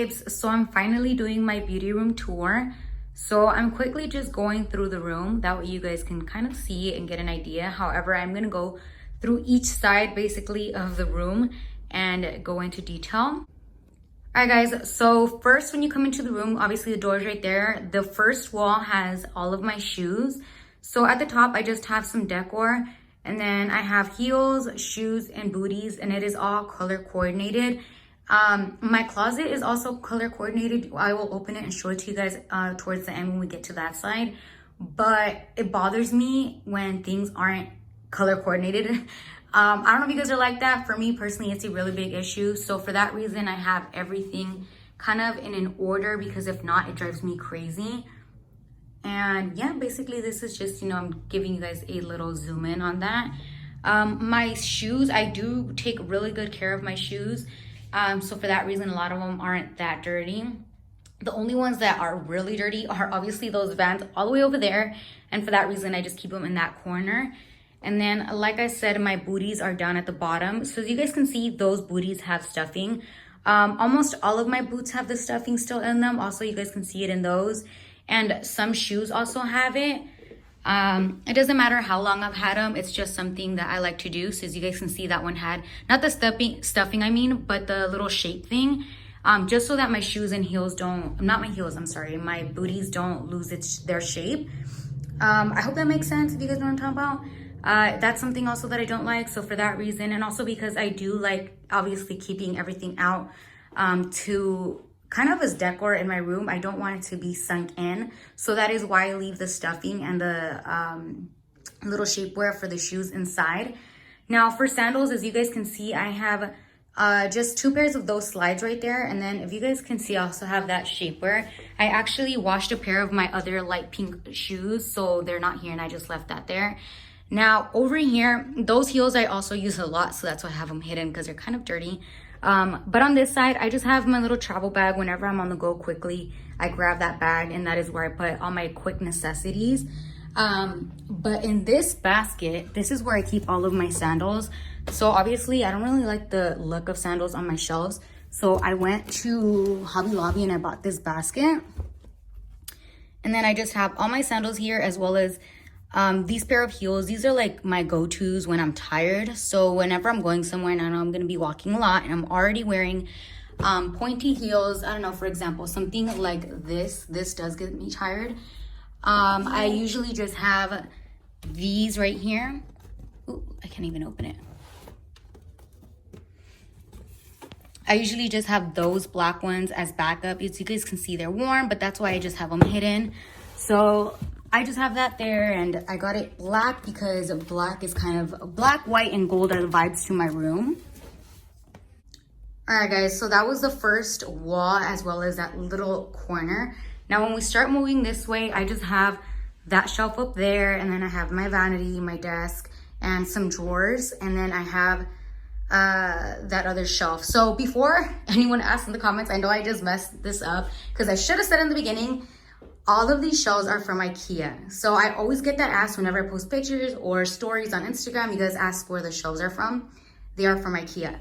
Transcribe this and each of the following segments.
babes, so I'm finally doing my beauty room tour. So I'm quickly just going through the room, that way you guys can kind of see and get an idea. However, I'm gonna go through each side basically of the room and go into detail. All right guys, so first when you come into the room, obviously the door is right there. The first wall has all of my shoes. So at the top, I just have some decor, and then I have heels, shoes, and booties, and it is all color coordinated. My closet is also color coordinated. I will open it and show it to you guys towards the end when we get to that side. But it bothers me when things aren't color coordinated. I don't know if you guys are like that. For me personally, it's a really big issue. So for that reason, I have everything kind of in an order, because if not, it drives me crazy. And yeah, basically this is just, I'm giving you guys a little zoom in on that. My shoes, I do take really good care of my shoes. So for that reason, a lot of them aren't that dirty. The only ones that are really dirty are obviously those Vans all the way over there. And for that reason, I just keep them in that corner. And then, like I said, my booties are down at the bottom. So as you guys can see, those booties have stuffing. Almost all of my boots have the stuffing still in them. Also, you guys can see it in those. And some shoes also have it. It doesn't matter how long I've had them. It's just something that I like to do. So as you guys can see, that one had, not the stuffing I mean, but the little shape thing. Just so that my shoes and heels don't, not my heels, I'm sorry, my booties don't lose their shape. I hope that makes sense if you guys know what I'm talking about. That's something also that I don't like. So for that reason, and also because I do like obviously keeping everything out to kind of as decor in my room. I don't want it to be sunk in. So that is why I leave the stuffing and the little shapewear for the shoes inside. Now for sandals, as you guys can see, I have just 2 pairs of those slides right there. And then if you guys can see, I also have that shapewear. I actually washed a pair of my other light pink shoes, so they're not here and I just left that there. Now over here, those heels I also use a lot, so that's why I have them hidden, because they're kind of dirty. But on this side, I just have my little travel bag. Whenever I'm on the go quickly, I grab that bag, and that is where I put all my quick necessities. But in this basket, this is where I keep all of my sandals. So obviously I don't really like the look of sandals on my shelves. So I went to Hobby Lobby and I bought this basket. And then I just have all my sandals here, as well as these pair of heels. These are like my go-tos when I'm tired. So whenever I'm going somewhere and I know I'm gonna be walking a lot and I'm already wearing pointy heels, I don't know, for example, something like this does get me tired. I usually just have these right here. Ooh, I can't even open it. I usually just have those black ones as backup. As you guys can see, they're warm, but that's why I just have them hidden. So I just have that there, and I got it black because black is kind of, black, white, and gold are the vibes to my room. All right, guys, so that was the first wall, as well as that little corner. Now, when we start moving this way, I just have that shelf up there, and then I have my vanity, my desk, and some drawers, and then I have that other shelf. So before anyone asks in the comments, I know I just messed this up, because I should have said in the beginning, all of these shelves are from IKEA. So I always get that asked whenever I post pictures or stories on Instagram. You guys ask where the shelves are from. They are from IKEA.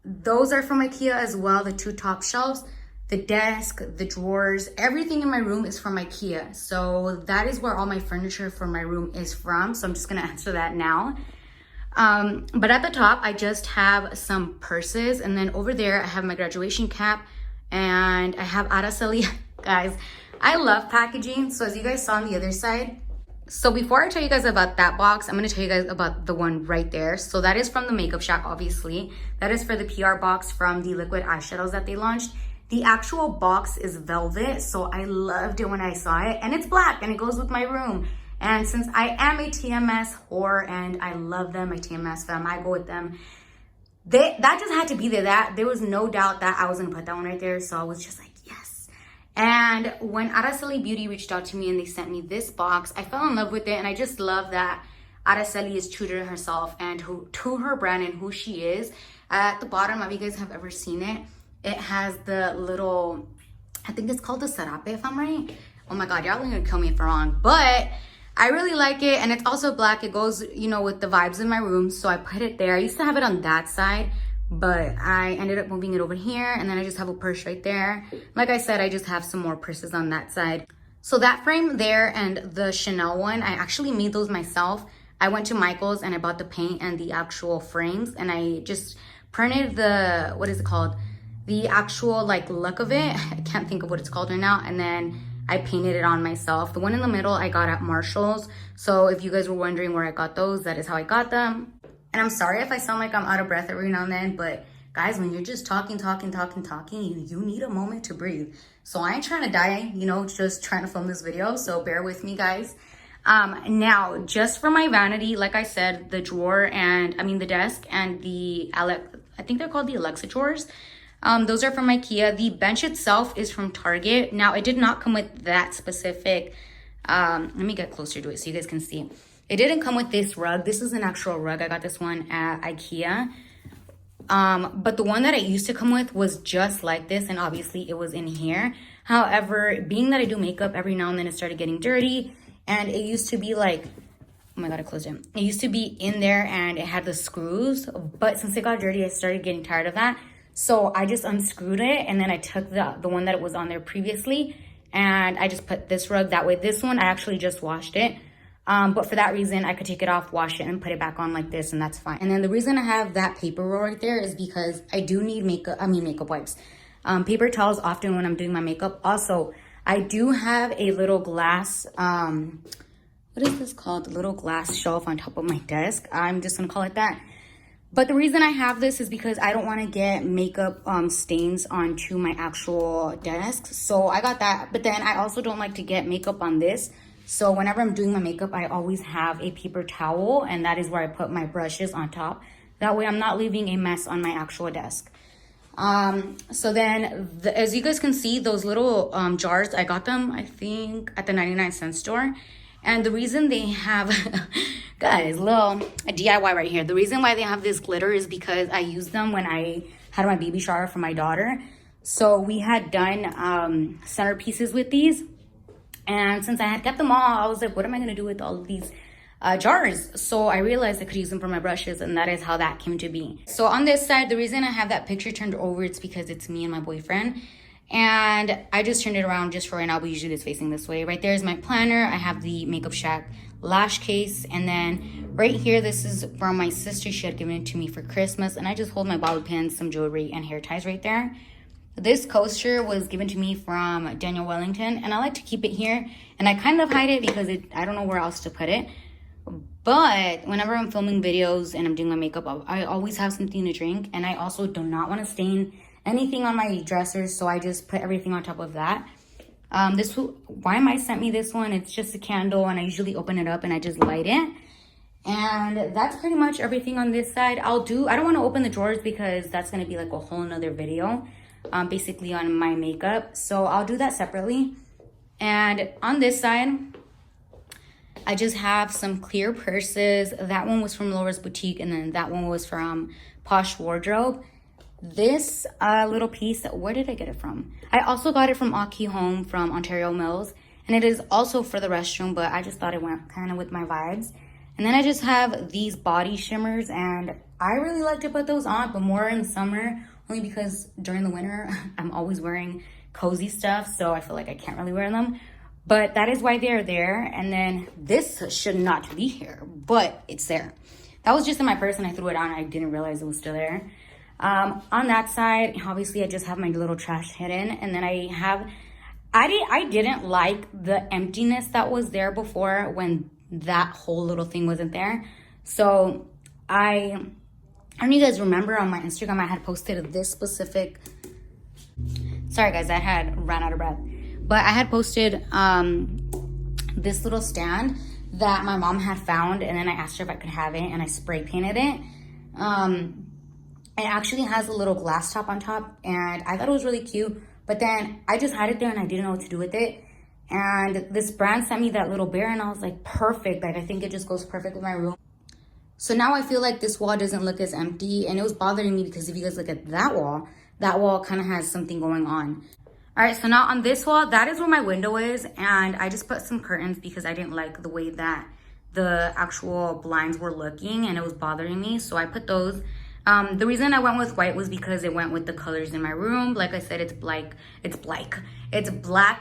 Those are from IKEA as well, the 2 top shelves. The desk, the drawers, everything in my room is from IKEA. So that is where all my furniture for my room is from. So I'm just gonna answer that now. But at the top, I just have some purses. And then over there, I have my graduation cap, and I have Araceli. Guys, I love packaging. So as you guys saw on the other side, so before I tell you guys about that box, I'm going to tell you guys about the one right there. So that is from the Makeup Shack, obviously. That is for the PR box from the liquid eyeshadows that they launched. The actual box is velvet, so I loved it when I saw it. And it's black, and it goes with my room. And since I am a TMS whore, and I love them, my TMS fam, I go with them. That just had to be there. There was no doubt that I was going to put that one right there. So I was just like, yes. And when Araceli Beauty reached out to me and they sent me this box, I fell in love with it. And I just love that Araceli is true to herself and to her brand and who she is. At the bottom, if you guys have ever seen it, it has the little, I think it's called the sarape, if I'm right. Oh my God, y'all are gonna kill me if I'm wrong. But I really like it, and it's also black. It goes, with the vibes in my room, so I put it there. I used to have it on that side, but I ended up moving it over here, and then I just have a purse right there. Like I said, I just have some more purses on that side. So that frame there and the Chanel one, I actually made those myself. I went to Michael's and I bought the paint and the actual frames, and I just printed the, what is it called? The actual like look of it. I can't think of what it's called right now. And then I painted it on myself. The one in the middle I got at Marshall's. So if you guys were wondering where I got those, that is how I got them. And I'm sorry if I sound like I'm out of breath every now and then, but guys, when you're just talking, you need a moment to breathe. So I ain't trying to die, you know, just trying to film this video. So bear with me, guys. Now, just for my vanity, like I said, the drawer and, the desk and the, I think they're called the Alexa drawers. Those are from IKEA. The bench itself is from Target. Now, it did not come with that specific, let me get closer to it so you guys can see. It didn't come with this rug. This is an actual rug. I got this one at IKEA. But the one that it used to come with was just like this, and obviously it was in here. However, being that I do makeup, every now and then it started getting dirty, and it used to be like, oh my God, I closed it. It used to be in there and it had the screws, but since it got dirty, I started getting tired of that. So I just unscrewed it, and then I took the one that it was on there previously, and I just put this rug that way. This one, I actually just washed it. But for that reason, I could take it off, wash it, and put it back on like this, and that's fine. And then the reason I have that paper roll right there is because I do need makeup wipes. Paper towels often when I'm doing my makeup. Also, I do have a little glass, what is this called? The little glass shelf on top of my desk. I'm just gonna call it that. But the reason I have this is because I don't want to get makeup stains onto my actual desk. So I got that, but then I also don't like to get makeup on this. So whenever I'm doing my makeup, I always have a paper towel, and that is where I put my brushes on top. That way I'm not leaving a mess on my actual desk. So then, as you guys can see, those little jars, I got them, I think, at the 99-cent store. And the reason they have, guys, a DIY right here. The reason why they have this glitter is because I used them when I had my baby shower for my daughter. So we had done centerpieces with these. And since I had kept them all, I was like, what am I going to do with all of these jars? So I realized I could use them for my brushes, and that is how that came to be. So on this side, the reason I have that picture turned over, it's because it's me and my boyfriend. And I just turned it around just for right now, but usually it's facing this way. Right there is my planner. I have the Makeup Shack lash case. And then right here, this is from my sister. She had given it to me for Christmas. And I just hold my bobby pins, some jewelry, and hair ties right there. This coaster was given to me from Daniel Wellington, and I like to keep it here. And I kind of hide it because I don't know where else to put it. But whenever I'm filming videos and I'm doing my makeup, I always have something to drink. And I also do not want to stain anything on my dressers, so I just put everything on top of that. Why Mike sent me this one, it's just a candle, and I usually open it up and I just light it. And that's pretty much everything on this side. I don't want to open the drawers because that's going to be like a whole nother video. Basically on my makeup, so I'll do that separately. And on this side, I just have some clear purses. That one was from Laura's Boutique, and then that one was from Posh Wardrobe. This little piece, where did I get it from? I also got it from Aki Home from Ontario Mills, and it is also for the restroom, but I just thought it went kind of with my vibes. And then I just have these body shimmers, and I really like to put those on, but more in summer, only because during the winter, I'm always wearing cozy stuff, so I feel like I can't really wear them. But that is why they're there. And then this should not be here, but it's there. That was just in my purse, and I threw it on. I didn't realize it was still there. On that side, obviously, I just have my little trash hidden. And then I didn't like the emptiness that was there before when that whole little thing wasn't there. So I don't know if you guys remember on my Instagram, I had posted this specific, sorry guys, I had ran out of breath. But I had posted this little stand that my mom had found, and then I asked her if I could have it, and I spray painted it. It actually has a little glass top on top, and I thought it was really cute. But then I just had it there and I didn't know what to do with it. And this brand sent me that little bear, and I was like, perfect. Like, I think it just goes perfect with my room. So now I feel like this wall doesn't look as empty, and it was bothering me because if you guys look at that wall kind of has something going on. All right, so now on this wall, that is where my window is, and I just put some curtains because I didn't like the way that the actual blinds were looking, and it was bothering me, so I put those. The reason I went with white was because it went with the colors in my room. Like I said, it's black,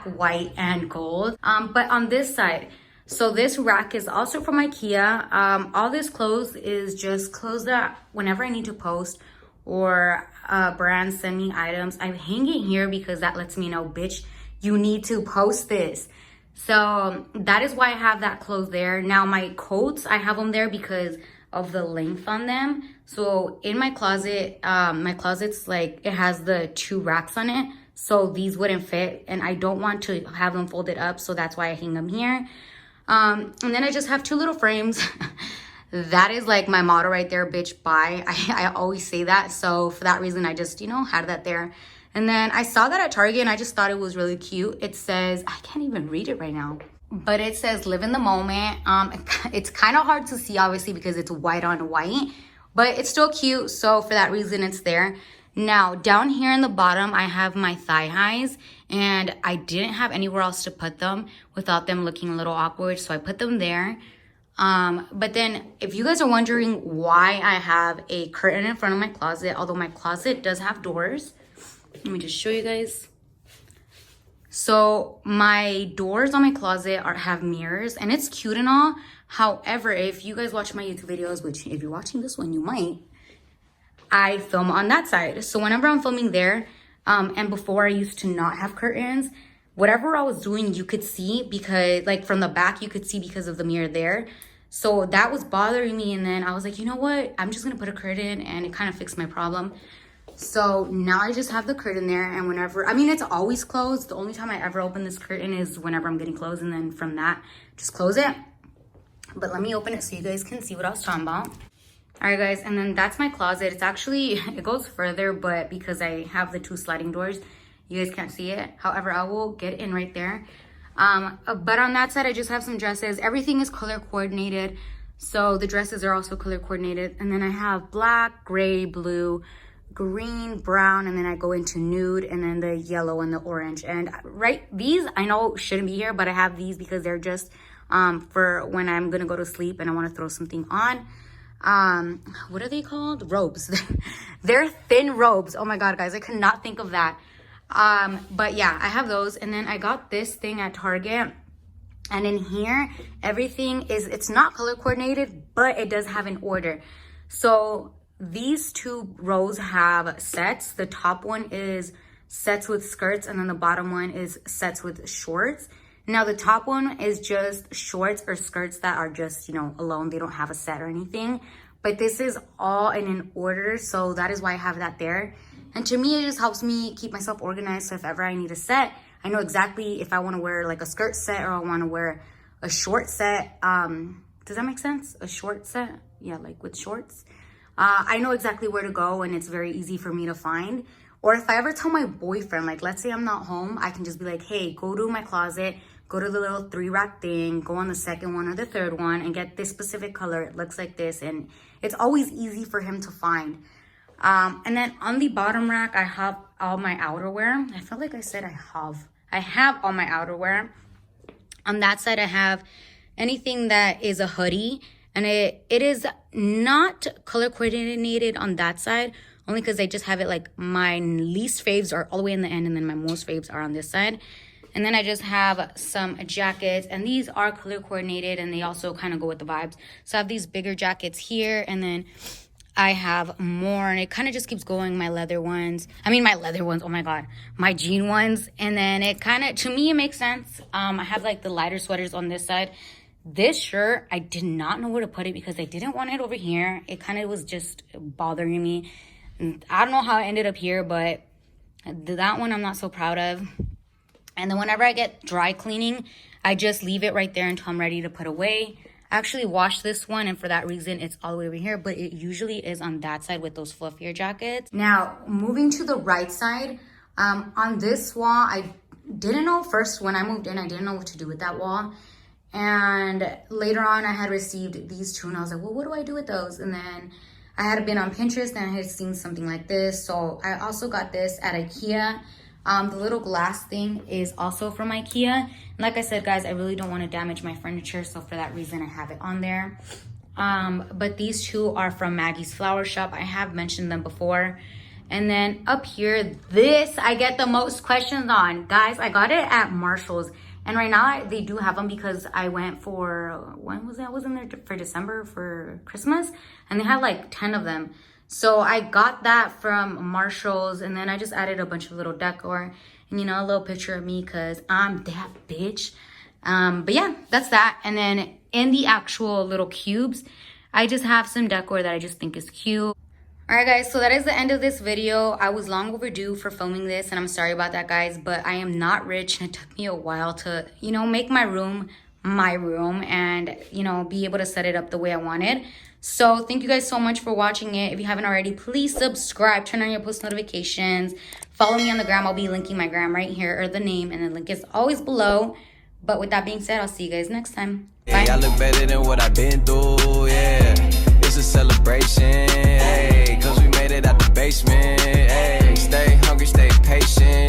white, and gold. But on this side, so this rack is also from IKEA. All this clothes is just clothes that whenever I need to post or brands send me items, I hang it here because that lets me know, bitch, you need to post this. So that is why I have that clothes there. Now my coats, I have them there because of the length on them. So in my closet's like, it has the 2 racks on it. So these wouldn't fit and I don't want to have them folded up. So that's why I hang them here. And then I just have 2 little frames. That is like my motto right there, bitch, bye. I always say that. So for that reason, I just, had that there. And then I saw that at Target and I just thought it was really cute. It says, I can't even read it right now, but it says live in the moment. It's kind of hard to see, obviously, because it's white on white, but it's still cute. So for that reason, it's there. Now, down here in the bottom, I have my thigh highs, and I didn't have anywhere else to put them without them looking a little awkward, so I put them there. But then, if you guys are wondering why I have a curtain in front of my closet, although my closet does have doors, let me just show you guys. So my doors on my closet have mirrors, and it's cute and all. However, if you guys watch my YouTube videos, which if you're watching this one, you might, I film on that side. So whenever I'm filming there, and before I used to not have curtains, whatever I was doing, you could see because like from the back, you could see because of the mirror there. So that was bothering me. And then I was like, you know what? I'm just going to put a curtain, and it kind of fixed my problem. So now I just have the curtain there, and whenever, it's always closed. The only time I ever open this curtain is whenever I'm getting clothes, and then from that, just close it. But let me open it so you guys can see what I was talking about. All right, guys, and then that's my closet. It's actually, it goes further, but because I have the 2 sliding doors, you guys can't see it. However, I will get in right there. But on that side, I just have some dresses. Everything is color coordinated. So the dresses are also color coordinated. And then I have black, gray, blue, green, brown, and then I go into nude, and then the yellow and the orange. And these I know shouldn't be here, but I have these because they're just for when I'm gonna go to sleep and I want to throw something on. What are they called? Robes. They're thin robes. Oh my god, guys, I could not think of that. But yeah, I have those. And then I got this thing at Target, and in here everything is, it's not color coordinated, but it does have an order. So these 2 rows have sets. The top one is sets with skirts, and then the bottom one is sets with shorts. Now the top one is just shorts or skirts that are just, alone. They don't have a set or anything. But this is all in an order, so that is why I have that there. And to me, it just helps me keep myself organized. So if ever I need a set, I know exactly if I want to wear like a skirt set or I want to wear a short set. Does that make sense? A short set? Yeah, like with shorts. I know exactly where to go, and it's very easy for me to find. Or if I ever tell my boyfriend, like let's say I'm not home, I can just be like, hey, go to my closet, go to the little 3-rack thing, go on the second one or the third one and get this specific color. It looks like this, and it's always easy for him to find. And then on the bottom rack, I have all my outerwear. I feel like I said I have all my outerwear. On that side, I have anything that is a hoodie, and it is not color coordinated on that side, only because I just have it like my least faves are all the way in the end, and then my most faves are on this side. And then I just have some jackets, and these are color coordinated, and they also kind of go with the vibes. So I have these bigger jackets here, and then I have more, and it kind of just keeps going. My leather ones, oh my god, my jean ones. And then it kind of, to me, it makes sense. I have like the lighter sweaters on this side. This shirt, I did not know where to put it because I didn't want it over here. It kind of was just bothering me. I don't know how it ended up here, but that one I'm not so proud of. And then whenever I get dry cleaning, I just leave it right there until I'm ready to put away. I actually washed this one, and for that reason, it's all the way over here, but it usually is on that side with those fluffier jackets. Now, moving to the right side, on this wall, I didn't know first when I moved in, I didn't know what to do with that wall. And later on, I had received these 2, and I was like, well, what do I do with those? And then I had been on Pinterest, and I had seen something like this. So I also got this at IKEA. The little glass thing is also from IKEA. And like I said, guys, I really don't want to damage my furniture, so for that reason, I have it on there. But these two are from Maggie's Flower Shop. I have mentioned them before. And then up here, this I get the most questions on. Guys, I got it at Marshall's. And right now they do have them because I went for, when was it? I was in there for December for Christmas. And they had like 10 of them. So I got that from Marshall's. And then I just added a bunch of little decor. And you know, a little picture of me because I'm that bitch. But yeah, that's that. And then in the actual little cubes, I just have some decor that I just think is cute. All right, guys, so that is the end of this video. I was long overdue for filming this, and I'm sorry about that, guys, but I am not rich, and it took me a while to, you know, make my room and, you know, be able to set it up the way I wanted. So thank you guys so much for watching it. If you haven't already, please subscribe, turn on your post notifications, follow me on the gram. I'll be linking my gram right here, or the name, and the link is always below. But with that being said, I'll see you guys next time. Bye. Yeah, I look better than what I've been through, yeah. It's a celebration, hey, cause we made it out the basement, hey. Stay hungry, stay patient.